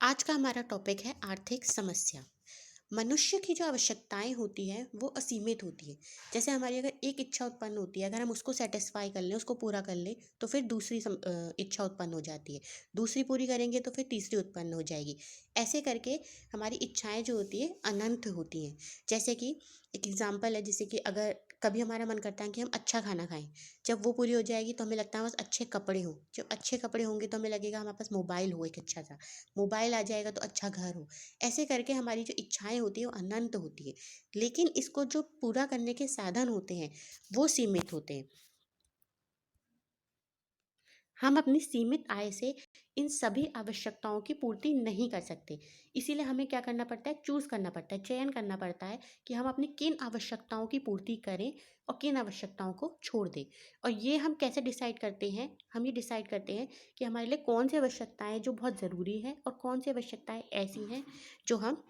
आज का हमारा टॉपिक है आर्थिक समस्या। मनुष्य की जो आवश्यकताएं होती हैं वो असीमित होती है। जैसे हमारी अगर एक इच्छा उत्पन्न होती है, अगर हम उसको सेटिस्फाई कर लें, उसको पूरा कर लें, तो फिर दूसरी इच्छा उत्पन्न हो जाती है। दूसरी पूरी करेंगे तो फिर तीसरी उत्पन्न हो जाएगी। ऐसे करके हमारी इच्छाएं जो होती है अनंत होती हैं। जैसे कि एक एग्जाम्पल है, जैसे कि अगर कभी हमारा मन करता है कि हम अच्छा खाना खाएं, जब वो पूरी हो जाएगी तो हमें लगता है बस अच्छे कपड़े हो। जब अच्छे कपड़े होंगे तो हमें लगेगा हमारे पास मोबाइल हो, एक अच्छा सा मोबाइल आ जाएगा तो अच्छा घर हो। ऐसे करके हमारी जो इच्छाएं होती है वो अनंत होती है, लेकिन इसको जो पूरा करने के साधन होते हैं वो सीमित होते हैं। हम अपनी सीमित आय से इन सभी आवश्यकताओं की पूर्ति नहीं कर सकते। इसीलिए हमें क्या करना पड़ता है, चूज करना पड़ता है, चयन करना पड़ता है कि हम अपनी किन आवश्यकताओं की पूर्ति करें और किन आवश्यकताओं को छोड़ दें। और ये हम कैसे डिसाइड करते हैं, हम ये डिसाइड करते हैं कि हमारे लिए कौन सी आवश्यकताएं जो बहुत ज़रूरी है और कौन सी आवश्यकताएं ऐसी हैं जो हम।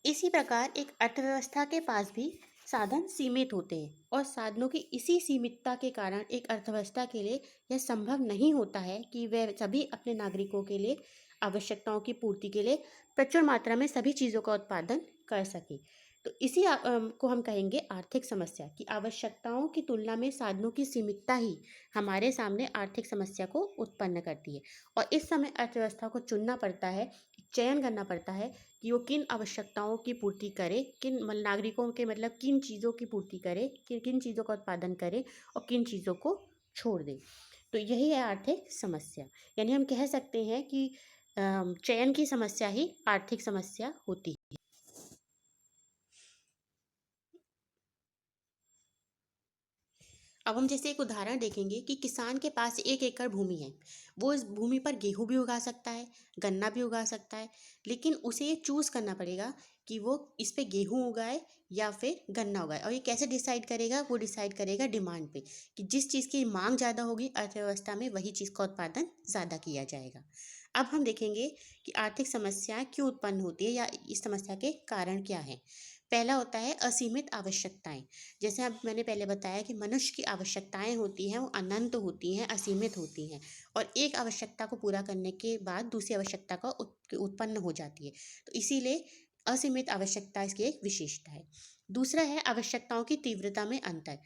इसी प्रकार एक अर्थव्यवस्था के पास भी साधन सीमित होते हैं, और साधनों की इसी सीमितता के कारण एक अर्थव्यवस्था के लिए यह संभव नहीं होता है कि वह सभी अपने नागरिकों के लिए आवश्यकताओं की पूर्ति के लिए प्रचुर मात्रा में सभी चीज़ों का उत्पादन कर सके। तो इसी को हम कहेंगे आर्थिक समस्या, की आवश्यकताओं की तुलना में साधनों की सीमितता ही हमारे सामने आर्थिक समस्या को उत्पन्न करती है। और इस समय अर्थव्यवस्था को चुनना पड़ता है, चयन करना पड़ता है कि वो किन आवश्यकताओं की पूर्ति करे, किन नागरिकों के मतलब किन चीज़ों की पूर्ति करे, किन किन चीज़ों का उत्पादन करे और किन चीज़ों को छोड़ दे। तो यही है आर्थिक समस्या। यानी हम कह सकते हैं कि चयन की समस्या ही आर्थिक समस्या होती है। अब हम जैसे एक उदाहरण देखेंगे कि किसान के पास 1 एकड़ भूमि है। वो इस भूमि पर गेहूं भी उगा सकता है, गन्ना भी उगा सकता है, लेकिन उसे ये चूज करना पड़ेगा कि वो इस पे गेहूं उगाए या फिर गन्ना उगाए। और ये कैसे डिसाइड करेगा, वो डिसाइड करेगा डिमांड पे, कि जिस चीज़ की मांग ज़्यादा होगी अर्थव्यवस्था में वही चीज़ का उत्पादन ज़्यादा किया जाएगा। अब हम देखेंगे कि आर्थिक समस्याएं क्यों उत्पन्न होती है या इस समस्या के कारण क्या है। पहला होता है असीमित आवश्यकताएं। जैसे अब मैंने पहले बताया कि मनुष्य की आवश्यकताएं होती हैं वो अनंत होती हैं, असीमित होती हैं, और एक आवश्यकता को पूरा करने के बाद दूसरी आवश्यकता का उत्पन्न हो जाती है। तो इसीलिए असीमित आवश्यकता इसकी एक विशेषता है। दूसरा है आवश्यकताओं की तीव्रता में अंतर।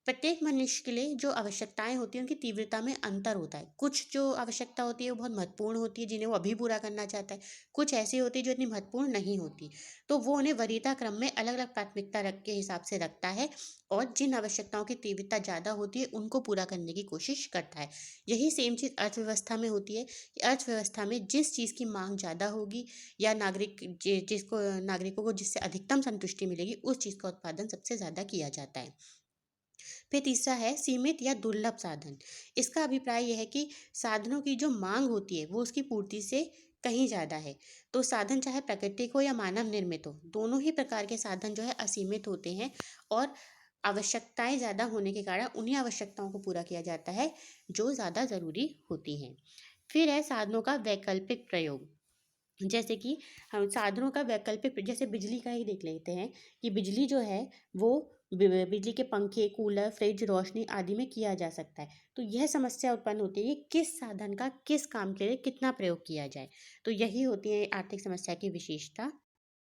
प्रत्येक मनुष्य के लिए जो आवश्यकताएं होती हैं उनकी तीव्रता में अंतर होता है। कुछ जो आवश्यकता होती है वो बहुत महत्वपूर्ण होती है, जिन्हें वो अभी पूरा करना चाहता है। कुछ ऐसी होती है जो इतनी महत्वपूर्ण नहीं होती, तो वो उन्हें वरीयता क्रम में अलग अलग प्राथमिकता रख के हिसाब से रखता है, और जिन आवश्यकताओं की तीव्रता ज़्यादा होती है उनको पूरा करने की कोशिश करता है। यही सेम चीज़ अर्थव्यवस्था में होती है कि अर्थव्यवस्था में जिस चीज़ की मांग ज़्यादा होगी या जिसको नागरिकों को जिससे अधिकतम संतुष्टि मिलेगी उस चीज़ का उत्पादन सबसे ज़्यादा किया जाता है। फिर तीसरा है सीमित या दुर्लभ साधन। इसका अभिप्राय यह है कि साधनों की जो मांग होती है वो उसकी पूर्ति से कहीं ज़्यादा है। तो साधन चाहे प्राकृतिक हो या मानव निर्मित हो, दोनों ही प्रकार के साधन जो है असीमित होते हैं, और आवश्यकताएं ज़्यादा होने के कारण उन्हीं आवश्यकताओं को पूरा किया जाता है जो ज़्यादा ज़रूरी होती हैं। फिर है साधनों का वैकल्पिक प्रयोग। जैसे कि हम साधनों का वैकल्पिक, जैसे बिजली का ही देख लेते हैं कि बिजली जो है वो बिजली के पंखे, कूलर, फ्रिज, रोशनी आदि में किया जा सकता है। तो यह समस्या उत्पन्न होती है कि किस साधन का किस काम के लिए कितना प्रयोग किया जाए। तो यही होती है आर्थिक समस्या की विशेषता।